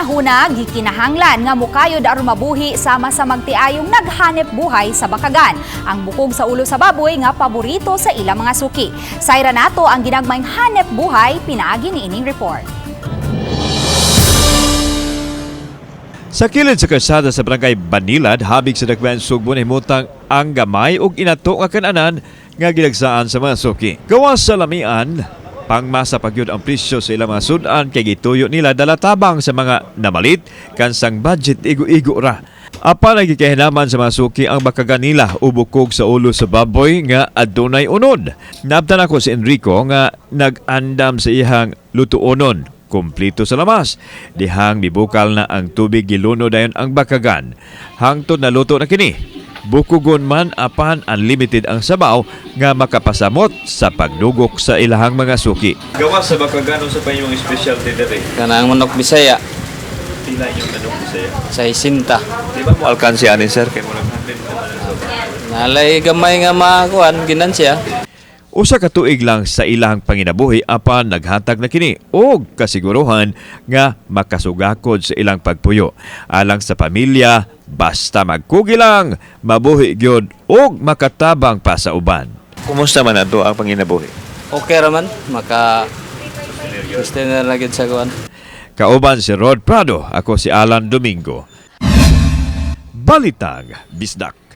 Hunahuna gikinahanglan nga mukayod aron mabuhi sama sa magtiayong naghanep buhay sa bakagan. Ang bukog sa ulo sa baboy nga paborito sa ilang mga suki. Sayra nato ang ginagmayng hanep buhay pinaagi ni ining report. Sa kilid sa kalsada sa barangay Banilad, habig sa dakbayan Sugbo himutang ang gamay ug inato nga kananan nga gilagsaan sa mga suki. Gawas sa lamian, pangmasa pagyud ang presyo sa ilang mga sudan kay gituyo nila dalatabang sa mga namalit kansang budget igo-igo ra. Apan nagikahinaman sa mga suki ang bakagan nila ubukog sa ulo sa baboy nga adunay unod. Nabtan ako si Enrico nga nag-andam sa ihang lutuonon. Kumplito sa lamas. Dihang mibukal na ang tubig giluno dayon ang bakagan. Hangtod na luto na kini. Bukugon man apan unlimited ang sabaw nga makapasamot sa pagdugok sa ilahang mga suki. Gawas sa bakagan sa panyong specialty dere. Kanang manok Bisaya Pila yung manok Bisaya? sa isinta. Di ba mo alkansi anin sir kay mo naghandin naman sa Nalay gamay nga makuan ginansya. usa ka tuig lang sa ilang panginabuhi apan naghatag na kini og kasiguruhan nga makasugakod sa ilang pagpuyo alang sa pamilya basta magkugi lang mabuhi gyud og makatabang pa sa uban. Kumusta man ato ang panginabuhi? Okay raman maka sustainer na gid sa kuan. Kauban si Rod Prado, ako si Alan Domingo. Balitang Bisdak.